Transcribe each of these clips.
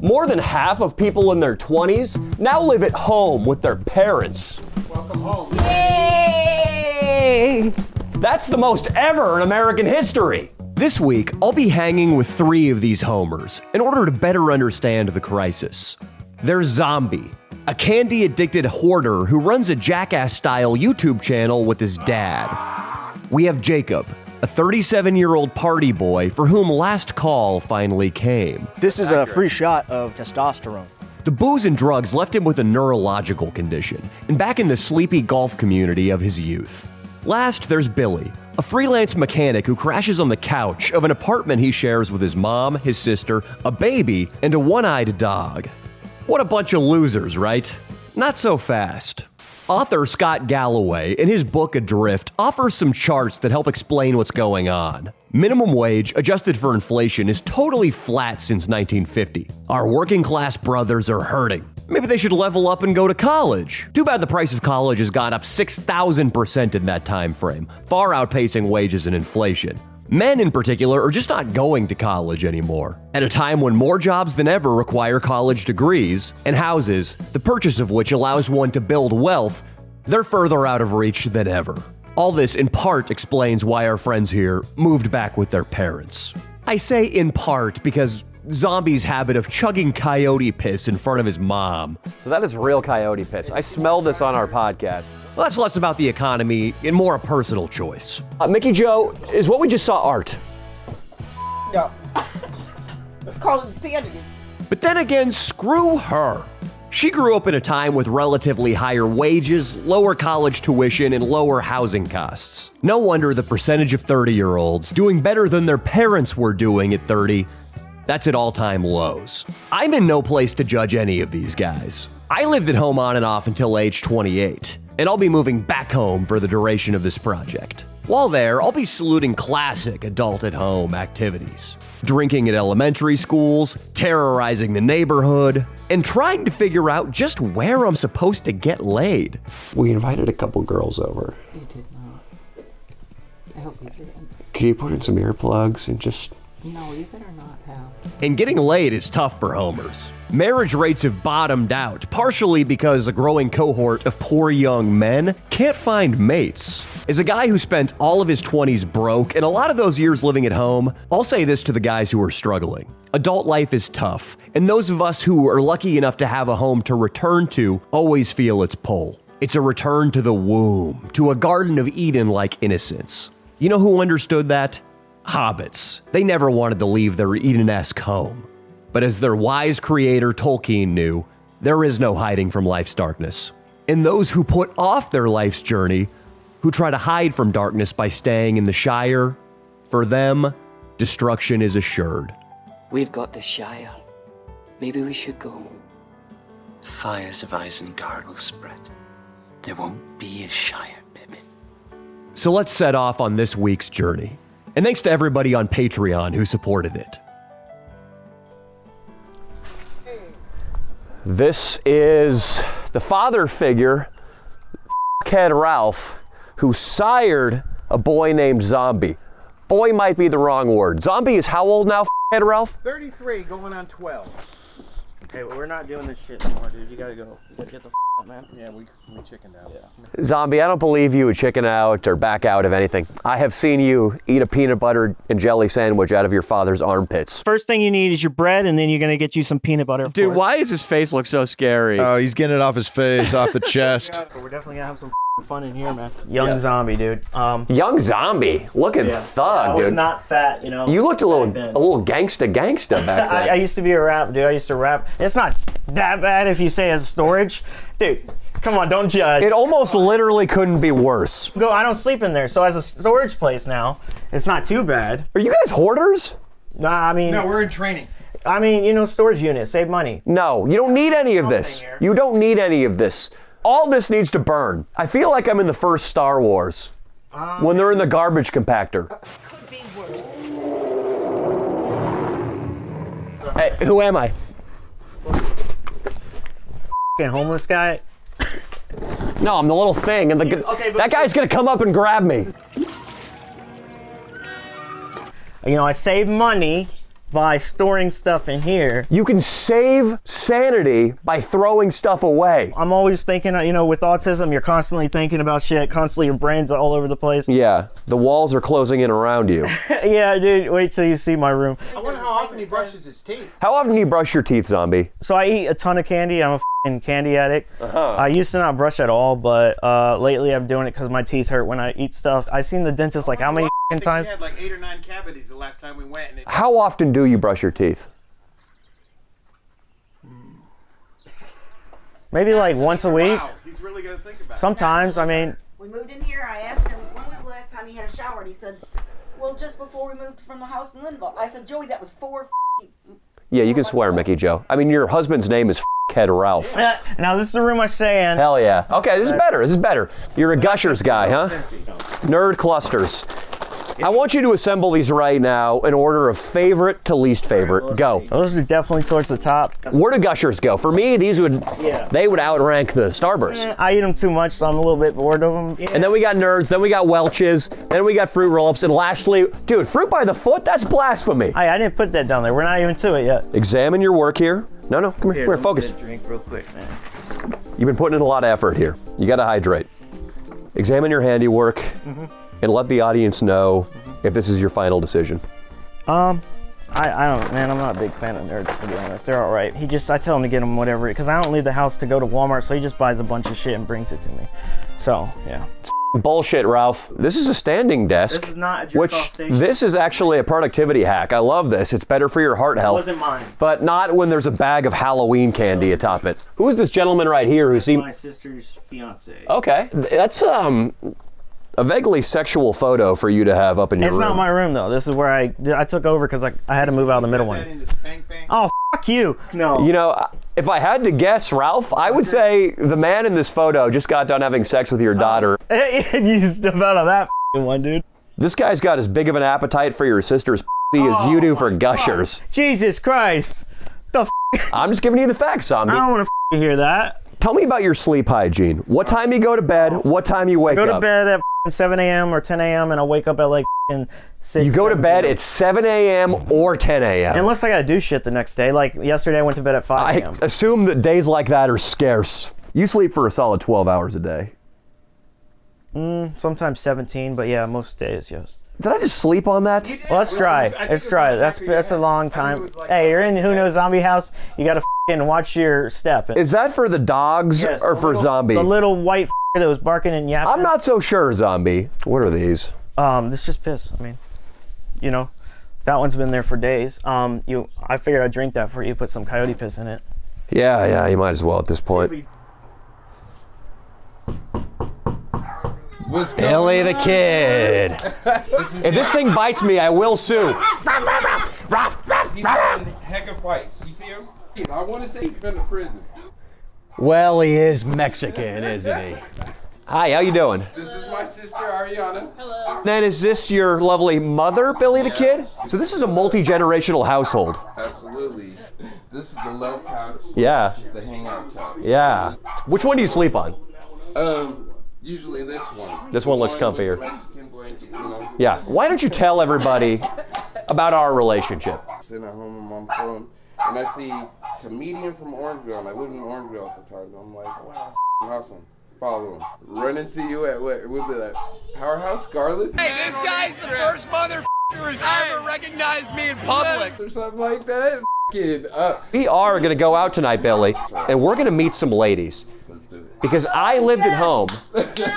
More than half of people in their 20s now live at home with their parents. Welcome home. Yay! That's the most ever in American history. This week, I'll be hanging with 3 of these homers in order to better understand the crisis. There's Zombie, a candy-addicted hoarder who runs a Jackass-style YouTube channel with his dad. We have Jacob, a 37-year-old party boy for whom last call finally came. This is a free shot of testosterone. The booze and drugs left him with a neurological condition and back in the sleepy golf community of his youth. Last, there's Billy, a freelance mechanic who crashes on the couch of an apartment he shares with his mom, his sister, a baby, and a one-eyed dog. What a bunch of losers, right? Not so fast. Author Scott Galloway, in his book Adrift, offers some charts that help explain what's going on. Minimum wage, adjusted for inflation, is totally flat since 1950. Our working class brothers are hurting. Maybe they should level up and go to college. Too bad the price of college has gone up 6,000% in that time frame, far outpacing wages and inflation. Men in particular are just not going to college anymore. At a time when more jobs than ever require college degrees, and houses, the purchase of which allows one to build wealth, they're further out of reach than ever. All this in part explains why our friends here moved back with their parents. I say in part because Zombie's habit of chugging coyote piss in front of his mom. So that is real coyote piss. I smelled this on our podcast. Well, that's less about the economy and more a personal choice. Mickey Joe, is what we just saw art? No. Let's call it insanity. But then again, screw her. She grew up in a time with relatively higher wages, lower college tuition, and lower housing costs. No wonder the percentage of 30-year-olds doing better than their parents were doing at 30, that's at all-time lows. I'm in no place to judge any of these guys. I lived at home on and off until age 28, and I'll be moving back home for the duration of this project. While there, I'll be saluting classic adult-at-home activities. Drinking at elementary schools, terrorizing the neighborhood, and trying to figure out just where I'm supposed to get laid. We invited a couple girls over. You did not. I hope you didn't. Can you put in some earplugs and just... No, you better not have. And getting laid is tough for homers. Marriage rates have bottomed out, partially because a growing cohort of poor young men can't find mates. As a guy who spent all of his 20s broke and a lot of those years living at home, I'll say this to the guys who are struggling. Adult life is tough, and those of us who are lucky enough to have a home to return to always feel its pull. It's a return to the womb, to a Garden of Eden-like innocence. You know who understood that? Hobbits. They never wanted to leave their Eden-esque home. But as their wise creator Tolkien knew, there is no hiding from life's darkness. And those who put off their life's journey, who try to hide from darkness by staying in the Shire, for them, destruction is assured. We've got the Shire. Maybe we should go. Fires of Isengard will spread. There won't be a Shire, Pippin. So let's set off on this week's journey. And thanks to everybody on Patreon who supported it. This is the father figure, head Ralph, who sired a boy named Zombie. Boy might be the wrong word. Zombie is how old now, head Ralph? 33 going on 12. Hey, we're not doing this shit anymore, dude. You gotta go. You gotta get the out, man. Yeah, we chickened out. Yeah. Zombie, I don't believe you would chicken out or back out of anything. I have seen you eat a peanut butter and jelly sandwich out of your father's armpits. First thing you need is your bread, and then you're gonna get you some peanut butter. Dude, why does his face look so scary? Oh, he's getting it off his face, off the chest. We're definitely gonna have some fun in here, man. Young Zombie, dude. Young Zombie, looking thug, I was dude. not fat, you know. You looked a little gangsta back then. I used to be a rap, dude. I used to rap. It's not that bad if you say as a storage. Dude, come on, don't judge. It almost literally couldn't be worse. I don't sleep in there, so as a storage place now, it's not too bad. Are you guys hoarders? Nah, I mean... No, we're in training. I mean, you know, storage unit, save money. No, you don't need any of this. You don't need any of this. All this needs to burn. I feel like I'm in the first Star Wars. When they're in the garbage compactor. Could be worse. Hey, who am I? Homeless guy. No, I'm the little thing, and that guy's gonna come up and grab me. You know, I save money by storing stuff in here. You can save sanity by throwing stuff away. I'm always thinking, you know, with autism, you're constantly thinking about shit, constantly your brain's all over the place. Yeah, the walls are closing in around you. Yeah, dude, wait till you see my room. I wonder how often he brushes his teeth. How often do you brush your teeth, Zombie? So I eat a ton of candy. I'm a f***ing candy addict. I used to not brush at all, but lately I'm doing it because my teeth hurt when I eat stuff. I seen the dentist like how many f***ing times? He had like 8 or 9 cavities the last time we went. And How often do you brush your teeth? Maybe like once a week. Wow, he's really gonna think about it. Sometimes, I mean, We moved in here, I asked him, when was the last time he had a shower? And he said, well, just before we moved from the house in Linville. I said, Joey, that was 4 Yeah, you can swear, Mickey Joe. I mean, your husband's name is Head Ralph. now this is the room I stay in. Hell yeah. Okay, this is better. This is better. You're a Gushers guy, huh? Nerd clusters. I want you to assemble these right now in order of favorite to least favorite. Go. Those are definitely towards the top. Where do Gushers go? For me, these would, they would outrank the Starburst. I eat them too much, so I'm a little bit bored of them. And then we got Nerds, then we got Welch's, then we got Fruit Roll-Ups, and lastly, dude, fruit by the foot? That's blasphemy. I didn't put that down there. We're not even to it yet. Examine your work here. No, come here, focus. Drink real quick, man. You've been putting in a lot of effort here. You gotta hydrate. Examine your handiwork and let the audience know if this is your final decision. I don't, man, I'm not a big fan of Nerds, to be honest. They're all right. I tell him to get him whatever, because I don't leave the house to go to Walmart, so he just buys a bunch of shit and brings it to me. So, yeah. Bullshit, Ralph. This is a standing desk. This is not a jerk-off station. This is actually a productivity hack. I love this. It's better for your heart health. It wasn't mine. But not when there's a bag of Halloween candy atop it. Who is this gentleman right here who seems... My sister's fiance. Okay. That's, a vaguely sexual photo for you to have up in your room. It's not my room, though. This is where I took over because I had to move out of the middle one. Oh, fuck you. No. You know, if I had to guess, Ralph, I would say the man in this photo just got done having sex with your daughter. You step out of that one, dude. This guy's got as big of an appetite for your sister's pussy as you do for Gushers. God. Jesus Christ. I'm just giving you the facts, Zombie. I don't want to hear that. Tell me about your sleep hygiene. What time you go to bed? What time you wake up? I go to bed at 7 a.m. or 10 a.m. and I wake up at like 6. You go to bed at 7 a.m. or 10 a.m. Unless I gotta do shit the next day. Like yesterday I went to bed at 5 a.m. I assume that days like that are scarce. You sleep for a solid 12 hours a day. Sometimes 17, but yeah, most days, yes. Did I just sleep on that? Well, let's try. Let's try. That's a long time. Hey, you're in Who Knows Zombie House. You gotta watch your step. Is that for the dogs or for Zombie? The little white that was barking and yapping. I'm not so sure, Zombie. What are these? This is just piss. I mean, you know, that one's been there for days. I figured I'd drink that for you. Put some coyote piss in it. Yeah, you might as well at this point. Billy the Kid. If this thing bites me, I will sue. He's having heck of fights. You see him? I want to say he's been to prison. Well, he is Mexican, isn't he? Hi, how you doing? This is my sister, Ariana. Hello. Then is this your lovely mother, Billy the Kid? So this is a multi-generational household. Absolutely. This is the love couch. Yeah. This is the hangout couch. Yeah. Which one do you sleep on? Usually this one. This one looks comfier. Mexican blanket, you know. Yeah. Why don't you tell everybody about our relationship? Sitting at home on my phone, and I see comedian from Orangeville, and I lived in Orangeville at the time. And I'm like, wow, that's awesome. Follow him. Run into you at what was it at Powerhouse Scarlet? Hey, this guy's the first motherfucker who's ever recognized me in public. Or something like that. We are going to go out tonight, Billy, and we're going to meet some ladies. Because I lived at home.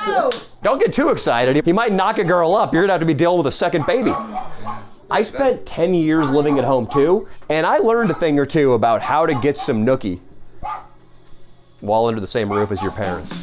No. Don't get too excited. He might knock a girl up. You're going to have to be dealing with a second baby. I spent 10 years living at home too, and I learned a thing or two about how to get some nookie while under the same roof as your parents.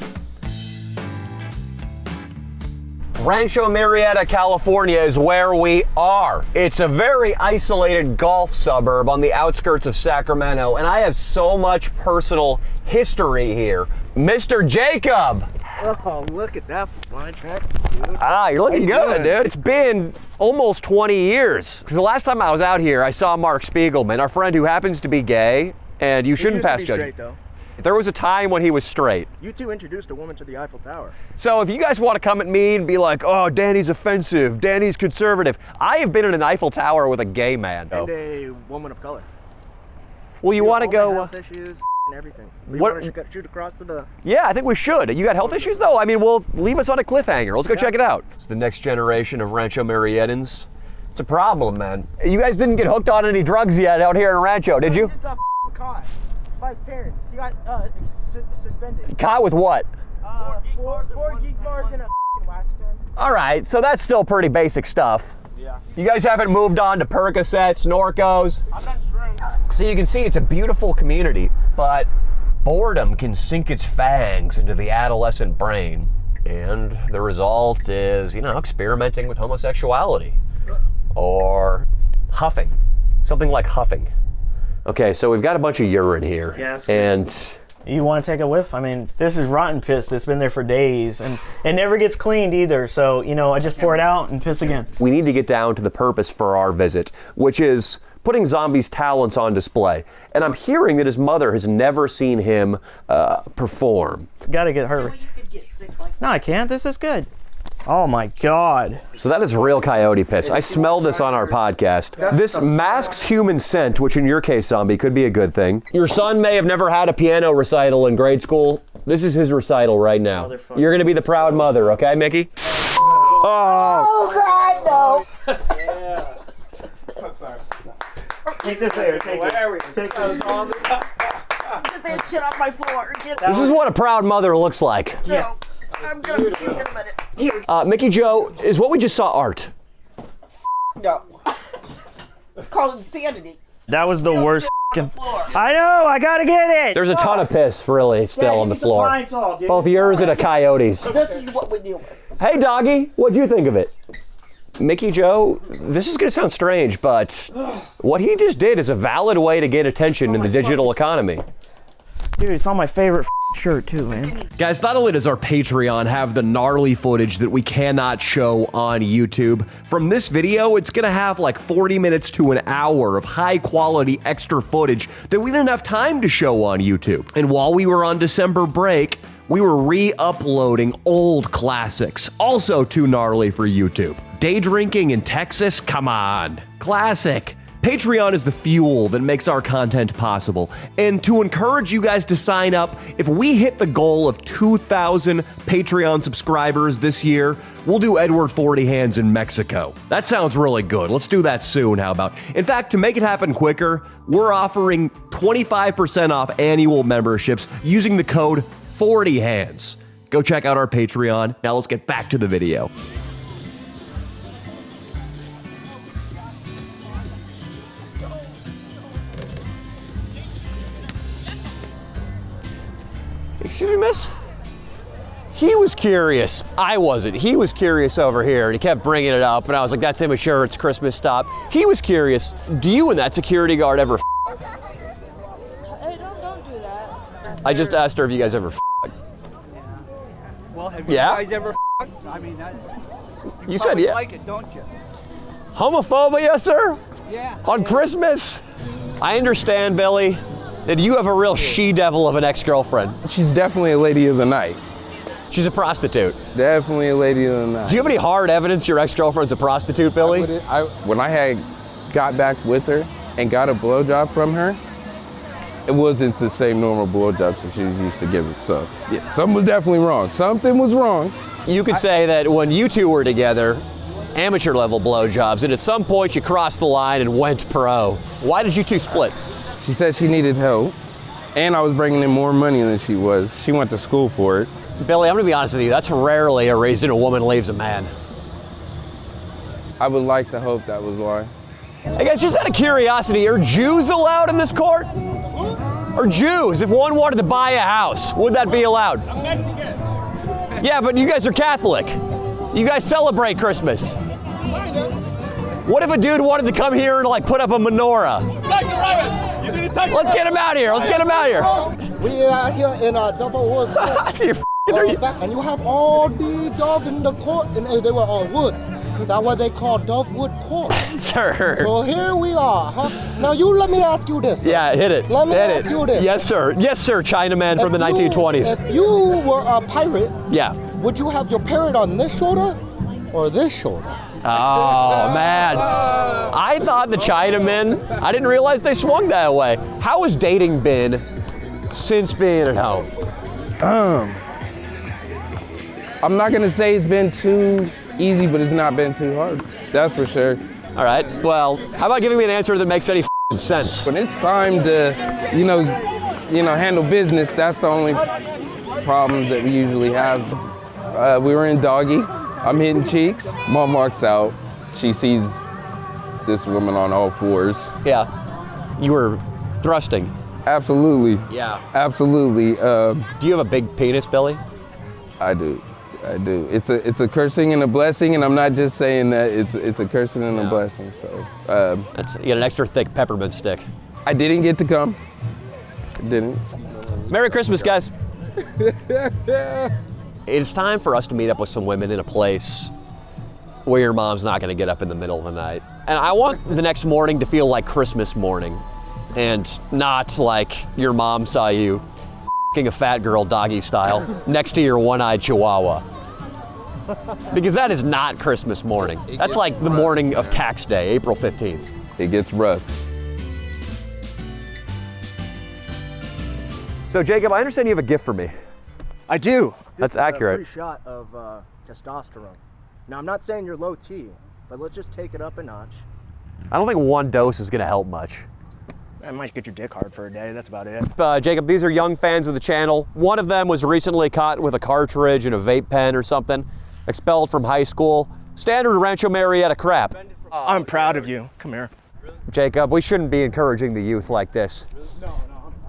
Rancho Murrieta, California is where we are. It's a very isolated golf suburb on the outskirts of Sacramento, and I have so much personal history here. Mr. Jacob! Oh, look at that fine track, dude. Ah, you're looking good, dude. It's been almost 20 years. Because the last time I was out here, I saw Mark Spiegelman, our friend who happens to be gay, and you shouldn't pass judgment. Though. If there was a time when he was straight. You two introduced a woman to the Eiffel Tower. So if you guys want to come at me and be like, oh, Danny's offensive, Danny's conservative, I have been in an Eiffel Tower with a gay man. And a woman of color. Well, you want to go... health issues and everything. You want to shoot across to the... Yeah, I think we should. You got health issues, though? I mean, well, leave us on a cliffhanger. Let's go check it out. It's the next generation of Rancho Marietans. It's a problem, man. You guys didn't get hooked on any drugs yet out here in Rancho, did you? He just got caught by his parents. He got suspended. Caught with what? 4 geek bars and a wax pen. All right, so that's still pretty basic stuff. Yeah. You guys haven't moved on to Percocets, Norcos. I've done strength. So you can see it's a beautiful community, but boredom can sink its fangs into the adolescent brain. And the result is, experimenting with homosexuality. Or huffing. Something like huffing. Okay, so we've got a bunch of urine here. Yes. And... You want to take a whiff? I mean, this is rotten piss that's been there for days, and it never gets cleaned either. So, I just pour it out and piss again. We need to get down to the purpose for our visit, which is putting Zombie's talents on display. And I'm hearing that his mother has never seen him perform. Gotta get her. No, I can't. This is good. Oh my God. So that is real coyote piss. I smell this on our podcast. This masks human scent, which in your case, Zombie, could be a good thing. Your son may have never had a piano recital in grade school. This is his recital right now. You're going to be the proud mother, okay, Mickey? Oh, God, no. Yeah. I'm sorry. Take this there. Take this. Get that shit off my floor. This is what a proud mother looks like. Yeah. I'm gonna puke in a minute. Here. Mickey Joe, is what we just saw art? No. It's called insanity. That was the worst. I know. I gotta get it. There's a ton of piss, really, still on the floor. Both yours and a coyote's. This is what we deal with. Hey, doggy, what'd you think of it? Mickey Joe, this is gonna sound strange, but what he just did is a valid way to get attention in the digital economy. Dude, it's on my favorite shirt too, man. Guys, not only does our Patreon have the gnarly footage that we cannot show on YouTube, from this video, it's gonna have like 40 minutes to an hour of high quality extra footage that we didn't have time to show on YouTube. And while we were on December break, we were re-uploading old classics, also too gnarly for YouTube. Day drinking in Texas? Come on. Classic. Patreon is the fuel that makes our content possible. And to encourage you guys to sign up, if we hit the goal of 2,000 Patreon subscribers this year, we'll do Edward 40 Hands in Mexico. That sounds really good. Let's do that soon, how about? In fact, to make it happen quicker, we're offering 25% off annual memberships using the code 40 Hands. Go check out our Patreon. Now let's get back to the video. Excuse me, miss? He was curious. I wasn't. He was curious over here, and he kept bringing it up, and I was like, that's immature. It's Christmas. Stop. He was curious. Do you and that security guard ever Hey, don't do that. I just asked her if you guys ever Well, have you guys ever I mean, you said yeah. Like it, don't you? Homophobia, sir? Yeah. On Christmas? I understand, Billy, that you have a real she-devil of an ex-girlfriend. She's definitely a lady of the night. She's a prostitute. Definitely a lady of the night. Do you have any hard evidence your ex-girlfriend's a prostitute, Billy? When I had got back with her and got a blowjob from her, it wasn't the same normal blowjobs that she was used to giving. So, yeah, something was definitely wrong. Something was wrong. You could say that when you two were together, amateur level blowjobs, and at some point you crossed the line and went pro. Why did you two split? She said she needed help, and I was bringing in more money than she was. She went to school for it. Billy, I'm gonna be honest with you, that's rarely a reason a woman leaves a man. I would like to hope that was why. Hey guys, just out of curiosity, are Jews allowed in this court? Or Jews, if one wanted to buy a house, would that be allowed? I'm Mexican. Yeah, but you guys are Catholic. You guys celebrate Christmas. What if a dude wanted to come here and like put up a menorah? Take the rabbit. You need to take Let's get him out of here. Let's get him out of here. We are here in Duffel Wood. You're f***ing and you have all the dogs in the court, and they were on wood. Is that what they call Dogwood Court? Sir. So here we are, huh? Now you let me ask you this. Yeah, hit it. Let me hit ask it. you this. Yes, sir. Yes, sir, Chinaman from the 1920s. If you were a pirate, yeah. Would you have your parrot on this shoulder or this shoulder? Oh, man. I thought the Chinamen, I didn't realize they swung that way. How has dating been since being at home? I'm not gonna say it's been too easy, but it's not been too hard. That's for sure. All right, well, how about giving me an answer that makes any sense? When it's time to, handle business, that's the only problems that we usually have. We were in doggy. I'm hitting cheeks. Mom walks out. She sees this woman on all fours. Yeah. You were thrusting. Absolutely. Yeah. Absolutely. Do you have a big penis, Billy? I do. It's a cursing and a blessing, and I'm not just saying that. It's a cursing and a blessing. So. You got an extra thick peppermint stick. I didn't get to come. Didn't. Merry Christmas, guys. It's time for us to meet up with some women in a place where your mom's not going to get up in the middle of the night. And I want the next morning to feel like Christmas morning and not like your mom saw you f***ing a fat girl doggy style next to your one-eyed chihuahua. Because that is not Christmas morning. That's like the morning of tax day, April 15th. It gets rough. So Jacob, I understand you have a gift for me. I do. That's This is accurate. A free shot of testosterone. Now, I'm not saying you're low T, but let's just take it up a notch. I don't think one dose is going to help much. I might get your dick hard for a day, that's about it. Jacob, these are young fans of the channel. One of them was recently caught with a cartridge in a vape pen or something, expelled from high school. Standard Rancho Marietta crap. I'm proud of you. Come here. Jacob, we shouldn't be encouraging the youth like this.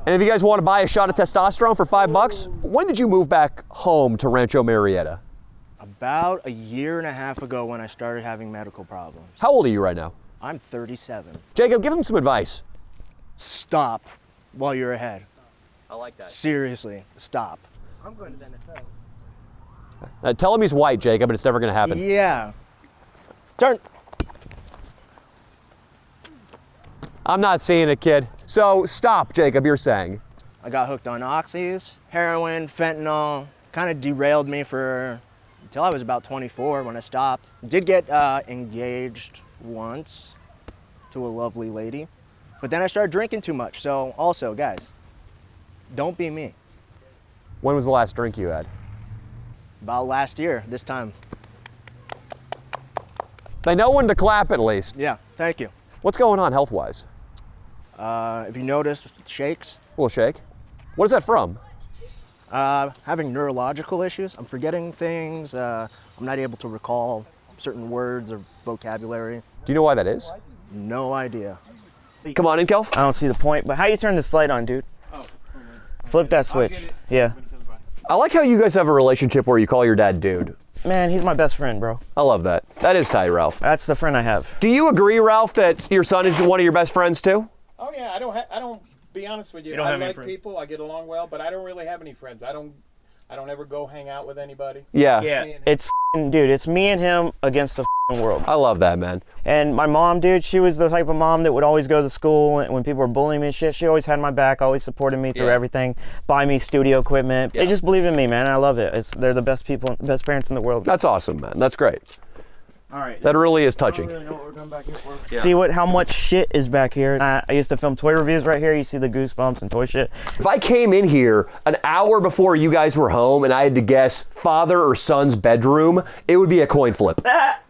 And if you guys want to buy a shot of testosterone for $5, when did you move back home to Rancho Marietta? About a year and a half ago when I started having medical problems. How old are you right now? I'm 37. Jacob, give him some advice. Stop while you're ahead. I like that. Seriously, stop. I'm going to the NFL. Tell him he's white, Jacob, and it's never going to happen. Yeah. Turn. I'm not seeing it, kid. So stop, Jacob, you're saying. I got hooked on oxys, heroin, fentanyl. Kind of derailed me until I was about 24 when I stopped. Did get engaged once to a lovely lady, but then I started drinking too much. So also, guys, don't be me. When was the last drink you had? About last year, this time. They know when to clap at least. Yeah, thank you. What's going on health-wise? If you notice, shakes. A little shake. What is that from? Having neurological issues. I'm forgetting things. I'm not able to recall certain words or vocabulary. Do you know why that is? No idea. Come on in, Kelf. I don't see the point, but how you turn this light on, dude? Flip that switch. Yeah. I like how you guys have a relationship where you call your dad dude. Man, he's my best friend, bro. I love that. That is tight, Ralph. That's the friend I have. Do you agree, Ralph, that your son is one of your best friends too? Oh yeah, I don't. Be honest with you. don't I have any like friends? people. I get along well, but I don't really have any friends. I don't ever go hang out with anybody. Yeah. It's dude. It's me and him against the world. I love that, man. And my mom, dude, she was the type of mom that would always go to school and when people were bullying me and shit. She always had my back, always supported me through everything, buy me studio equipment. They just believe in me, man. I love it. They're the best people, best parents in the world. That's awesome, man. That's great. All right. That really is touching. I don't really know what we're doing back here for. See how much shit is back here. I used to film toy reviews right here. You see the Goosebumps and toy shit. If I came in here an hour before you guys were home and I had to guess father or son's bedroom, it would be a coin flip.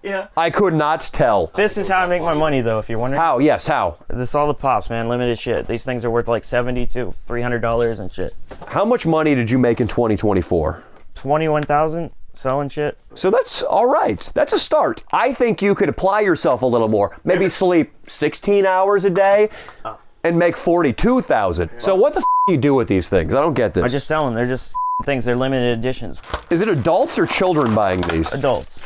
Yeah. I could not tell. This is how I make my money, though, if you're wondering. How? Yes, how? This is all the pops, man. Limited shit. These things are worth like $70 to $300 and shit. How much money did you make in 2024? 21,000 selling shit. So that's all right. That's a start. I think you could apply yourself a little more. Maybe sleep 16 hours a day and make 42,000. So what the do you do with these things? I don't get this. I just sell them. They're just things. They're limited editions. Is it adults or children buying these? Adults.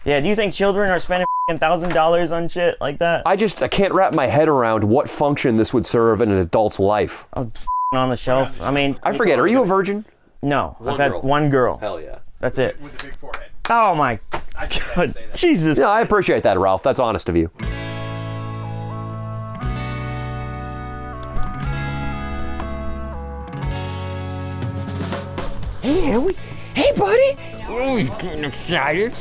Yeah, do you think children are spending $1,000 on shit like that? I can't wrap my head around what function this would serve in an adult's life. On the shelf. I mean, I forget. Are you a virgin? No, I've had one girl. Hell yeah. That's it. With the big forehead. Oh my! I just had to say that. Jesus. Yeah, I appreciate that, Ralph. That's honest of you. Hey, hey, buddy. Oh, he's getting excited.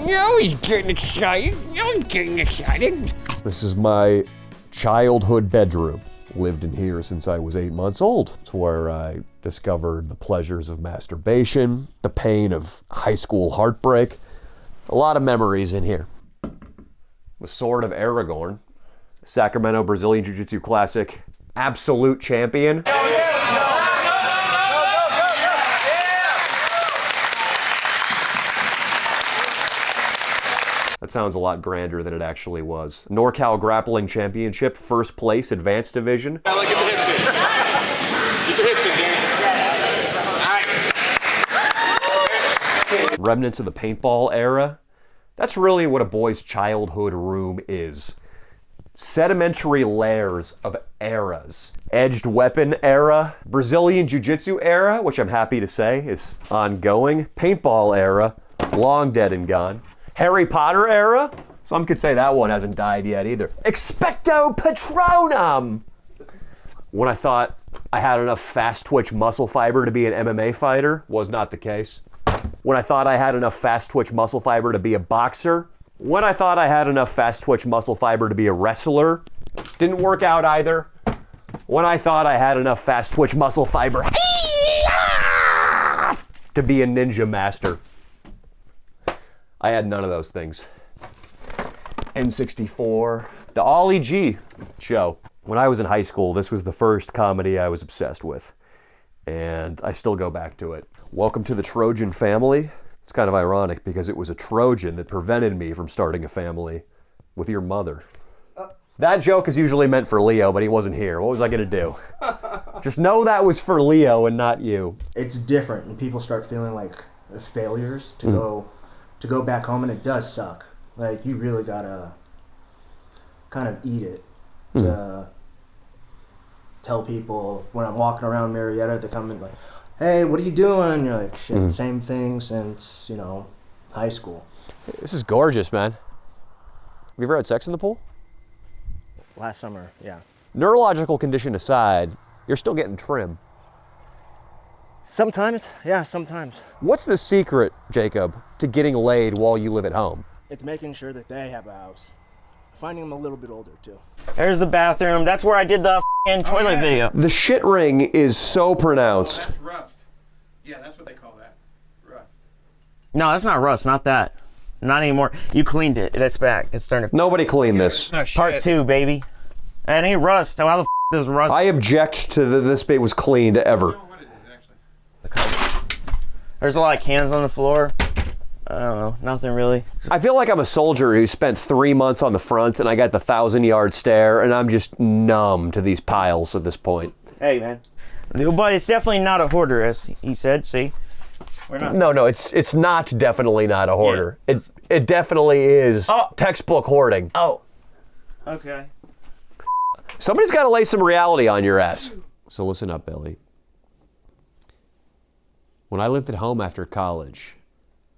No, he's getting excited. No, he's getting excited. This is my childhood bedroom. Lived in here since I was 8 months old. It's where I discovered the pleasures of masturbation, the pain of high school heartbreak. A lot of memories in here. The Sword of Aragorn, Sacramento Brazilian Jiu-Jitsu Classic, absolute champion. That sounds a lot grander than it actually was. NorCal Grappling Championship, first place, advanced division. Now look at the hips in. Get your hips in, Danny. Nice. Remnants of the paintball era. That's really what a boy's childhood room is. Sedimentary layers of eras. Edged weapon era, Brazilian Jiu-Jitsu era, which I'm happy to say is ongoing. Paintball era, long dead and gone. Harry Potter era, some could say that one hasn't died yet either. Expecto Patronum! When I thought I had enough fast twitch muscle fiber to be an MMA fighter, was not the case. When I thought I had enough fast twitch muscle fiber to be a boxer, when I thought I had enough fast twitch muscle fiber to be a wrestler, didn't work out either. When I thought I had enough fast twitch muscle fiber to be a ninja master, I had none of those things. N64, the Ollie G show. When I was in high school, this was the first comedy I was obsessed with. And I still go back to it. Welcome to the Trojan family. It's kind of ironic because it was a Trojan that prevented me from starting a family with your mother. That joke is usually meant for Leo, but he wasn't here. What was I gonna do? Just know that was for Leo and not you. It's different, and people start feeling like failures to go back home, and it does suck. Like, you really gotta kind of eat it to tell people when I'm walking around Marietta to come in like, hey, what are you doing? And you're like, shit, same thing since, high school. This is gorgeous, man. Have you ever had sex in the pool? Last summer, yeah. Neurological condition aside, you're still getting trim. Sometimes, yeah, sometimes. What's the secret, Jacob, to getting laid while you live at home? It's making sure that they have a house. Finding them a little bit older, too. There's the bathroom. That's where I did the toilet video. The shit ring is so pronounced. That's rust. Yeah, that's what they call that. Rust. No, that's not rust. Not that. Not anymore. You cleaned it. It's back. It's starting to... Nobody cleaned this. Part 2, baby. It ain't rust. How the does rust? I object to this bit was cleaned ever. There's a lot of cans on the floor. I don't know. Nothing really. I feel like I'm a soldier who spent 3 months on the front and I got the 1,000-yard stare and I'm just numb to these piles at this point. Hey, man. But it's definitely not a hoarder, as he said. See? We're not. No, it's not definitely not a hoarder. Yeah. It definitely is textbook hoarding. Oh. Okay. Somebody's got to lay some reality on your ass. So listen up, Billy. When I lived at home after college,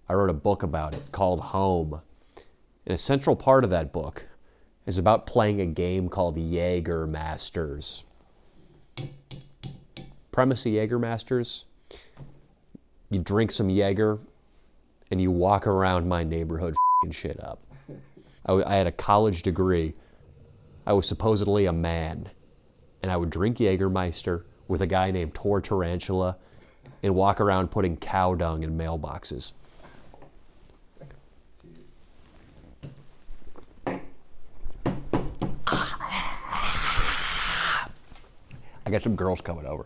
I wrote a book about it called Home. And a central part of that book is about playing a game called Jaeger Masters. Premise of Jaeger Masters: you drink some Jaeger and you walk around my neighborhood f***ing shit up. I had a college degree. I was supposedly a man. And I would drink Jägermeister with a guy named Tor Tarantula and walk around putting cow dung in mailboxes. I got some girls coming over.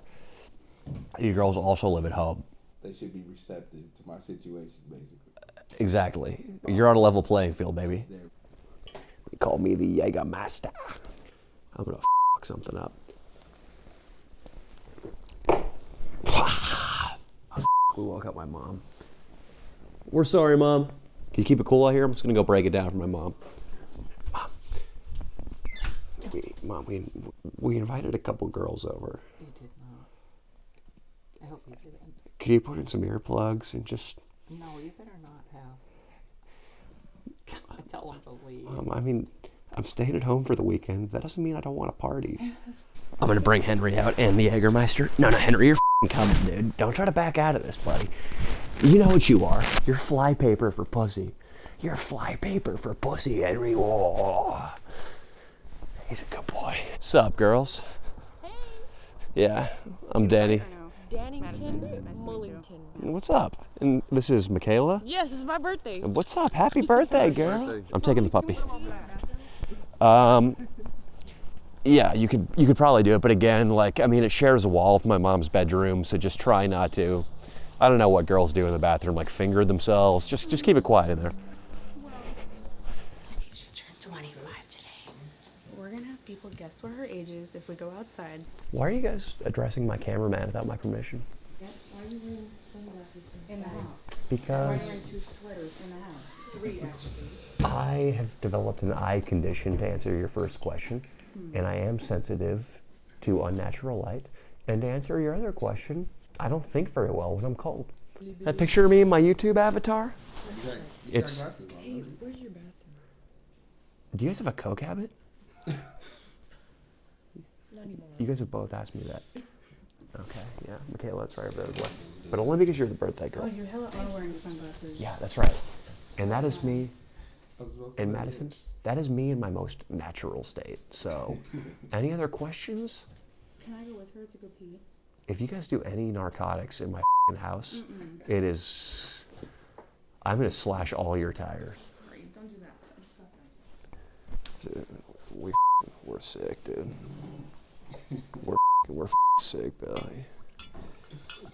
You girls also live at home. They should be receptive to my situation, basically. Exactly. You're on a level playing field, baby. They call me the Jägermeister. I'm gonna fuck something up. We woke up my mom. We're sorry, Mom. Can you keep it cool out here? I'm just gonna go break it down for my mom. Mom, we invited a couple girls over. You did not. I hope you didn't. Could you put in some earplugs and just... No, you better not have. want to leave. I mean, I'm staying at home for the weekend. That doesn't mean I don't want to party. I'm gonna bring Henry out and the Jägermeister. No, Henry, you're coming, dude. Don't try to back out of this, buddy. You know what you are. You're flypaper for pussy. You're flypaper for pussy, Henry. Whoa. He's a good boy. Sup, girls? Hey. Yeah, I'm Danny. Dannington Mullington. What's up? And this is Michaela? Yeah, this is my birthday. What's up? Happy birthday, girl. I'm taking the puppy. Yeah, you could probably do it, but again, like, I mean, it shares a wall with my mom's bedroom, so just try not to. I don't know what girls do in the bathroom, like finger themselves. Just keep it quiet in there. She'll turn 25 today. We're gonna have people guess what her age is if we go outside. Why are you guys addressing my cameraman without my permission? Why are you wearing sunglasses in the house? Because why are you wearing 2 sweaters in the house? 3 actually. I have developed an eye condition, to answer your first question, and I am sensitive to unnatural light. And to answer your other question, I don't think very well when I'm cold. That picture of me in my YouTube avatar? It's. Hey, where's your bathroom? Do you guys have a Coke habit? Not anymore. You guys have both asked me that. Okay, yeah, Michaela, that's right over there as well. But only because you're the birthday girl. Oh, you hella are wearing sunglasses. Yeah, that's right. And that is me. In Madison, that is me in my most natural state. So, any other questions? Can I go with her to go pee? If you guys do any narcotics in my house, it is. I'm gonna slash all your tires. Sorry, don't do that. Dude, we're sick, dude. We're sick, Billy.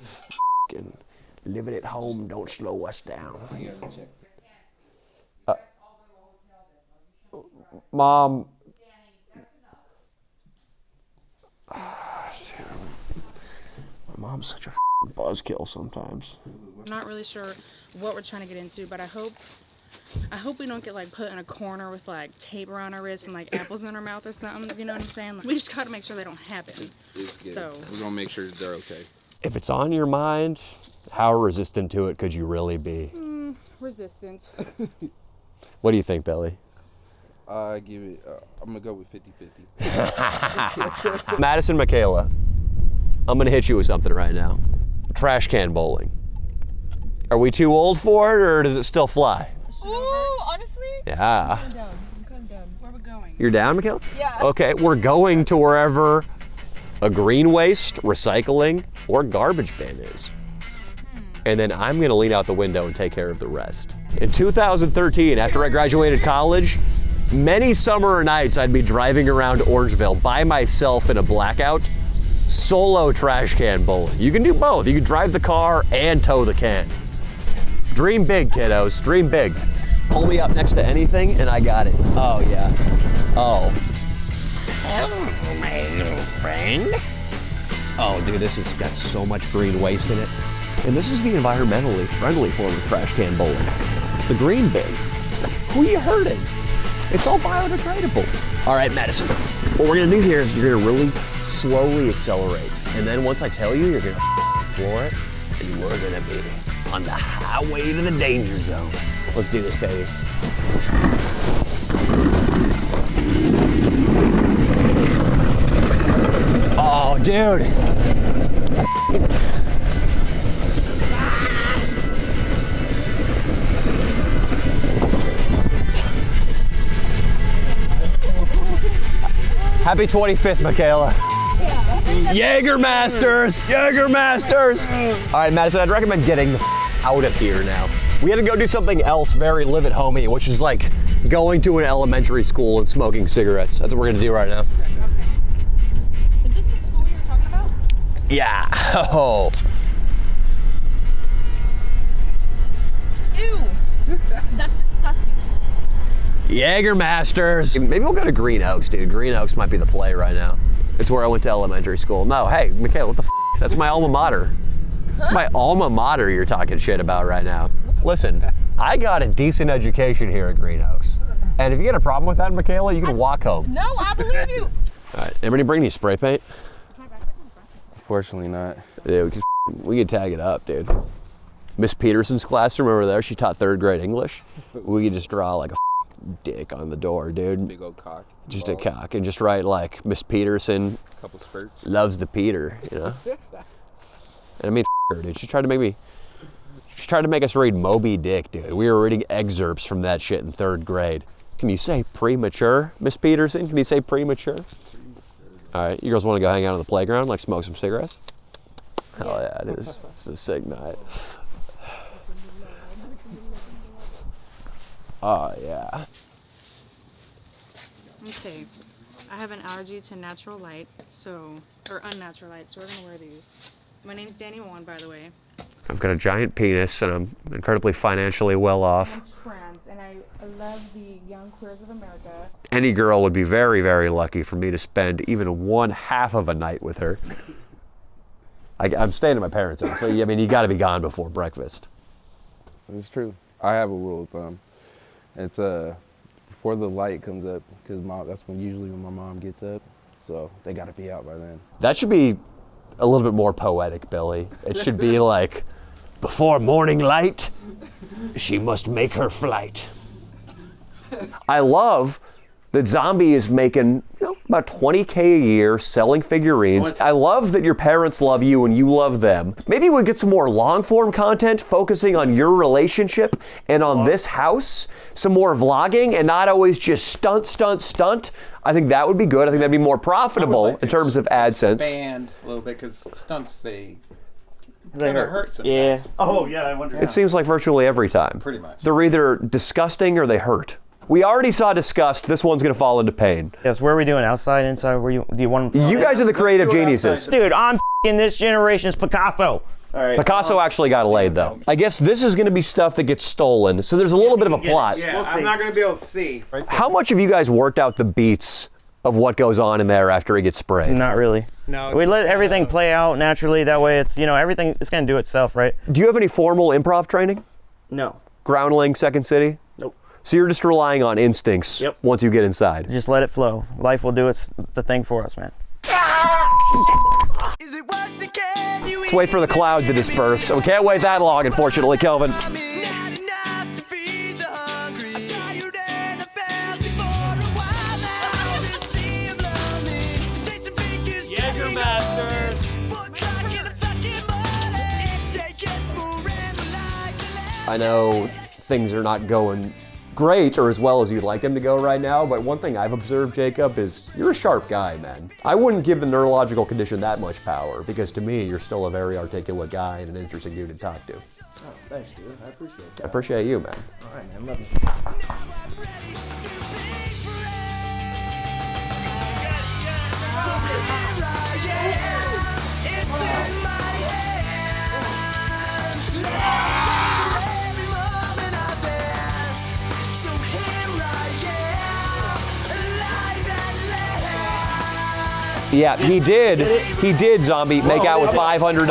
Fucking living at home don't slow us down. Mom. My mom's such a buzzkill sometimes. I'm not really sure what we're trying to get into, but I hope we don't get like put in a corner with like tape around our wrists and like apples in our mouth or something. You know what I'm saying? Like, we just gotta make sure they don't happen. It's good. So We're gonna make sure they're okay. If it's on your mind, how resistant to it could you really be? Resistance. What do you think, Billy? I give it. I'm gonna go with 50-50. Madison, Michaela, I'm gonna hit you with something right now. Trash can bowling. Are we too old for it, or does it still fly? Ooh, honestly? Yeah. I'm kind of down. Where are we going? You're down, Michaela? Yeah. Okay, we're going to wherever a green waste, recycling, or garbage bin is. And then I'm gonna lean out the window and take care of the rest. In 2013, after I graduated college, many summer nights I'd be driving around Orangeville by myself in a blackout, solo trash can bowling. You can do both. You can drive the car and tow the can. Dream big, kiddos, dream big. Pull me up next to anything and I got it. Oh yeah, oh. Hello, my little friend. Oh dude, this has got so much green waste in it. And this is the environmentally friendly form of trash can bowling. The green bin. Who you hurting? It's all biodegradable. All right, Madison, what we're gonna do here is you're gonna really slowly accelerate. And then once I tell you, you're gonna floor it, and we're gonna be on the highway to the danger zone. Let's do this, baby. Oh, dude. Happy 25th, Michaela. Jägermeisters! Jägermeisters! All right, Madison, I'd recommend getting the out of here now. We had to go do something else very live at homey, which is like going to an elementary school and smoking cigarettes. That's what we're gonna do right now. Is this the school you were talking about? Yeah. Oh. Ew. That's disgusting. Jägermeisters. Maybe we'll go to Green Oaks, dude. Green Oaks might be the play right now. It's where I went to elementary school. No, hey, Michaela, what the f? That's my alma mater. That's my alma mater you're talking shit about right now. Listen, I got a decent education here at Green Oaks. And if you get a problem with that, Michaela, you can walk home. No, I believe you. All right, anybody bring any spray paint? Fortunately not. Yeah, we could tag it up, dude. Miss Peterson's classroom over there, she taught 3rd grade English. We could just draw like a dick on the door, dude. Big old cock. Just a cock. And just write like, Miss Peterson Couple spurts. loves the Peter, you know? And I mean, her, dude. She tried to make us read Moby Dick, dude. We were reading excerpts from that shit in 3rd grade. Can you say premature, Miss Peterson? Can you say premature? All right, you girls want to go hang out on the playground, like smoke some cigarettes? Hell yeah, it is. It's a sick night. Oh, yeah. Okay, I have an allergy to natural light, or unnatural light, so we're gonna wear these. My name's Danny Wan, by the way. I've got a giant penis, and I'm incredibly financially well off. I'm trans, and I love the Young Queers of America. Any girl would be very, very lucky for me to spend even 1/2 of a night with her. I'm staying at my parents' house, so I mean, you got to be gone before breakfast. It's true. I have a rule of thumb. It's before the light comes up, because that's usually when my mom gets up, so they got to be out by then. That should be a little bit more poetic, Billy. It should be like, before morning light, she must make her flight. I love that Zombie is making about $20K a year selling figurines. I love that your parents love you and you love them. Maybe we get some more long-form content focusing on your relationship and on this house. Some more vlogging and not always just stunt. I think that would be good. I think that'd be more profitable in terms of AdSense. Expand a little bit, because stunts, they hurt sometimes. Yeah. Oh, yeah, I wonder. It seems like virtually every time. Pretty much. They're either disgusting or they hurt. We already saw disgust. This one's gonna fall into pain. Yes, where are we doing? Outside, inside? Do you want? You guys are the creative geniuses. Dude, I'm in this generation's Picasso. All right. Picasso actually got laid though. I guess this is gonna be stuff that gets stolen, so there's a little bit of a plot. Yeah, I'm not going to be able to see. How much have you guys worked out the beats of what goes on in there after it gets sprayed? Not really. No. We let everything play out naturally. That way, it's everything. It's gonna do itself, right? Do you have any formal improv training? No. Groundling, Second City? Nope. So you're just relying on instincts once you get inside. Just let it flow. Life will do the thing for us, man. Let's wait for the cloud to disperse. We can't wait that long, unfortunately, Kelvin. I know things are not going great or as well as you'd like them to go right now, but one thing I've observed, Jacob, is you're a sharp guy, man. I wouldn't give the neurological condition that much power, because to me, you're still a very articulate guy and an interesting dude to talk to. Oh, thanks, dude. I appreciate that. I appreciate you, man. All right, man. Love you. Yeah, he did, Zombie, make out with $500.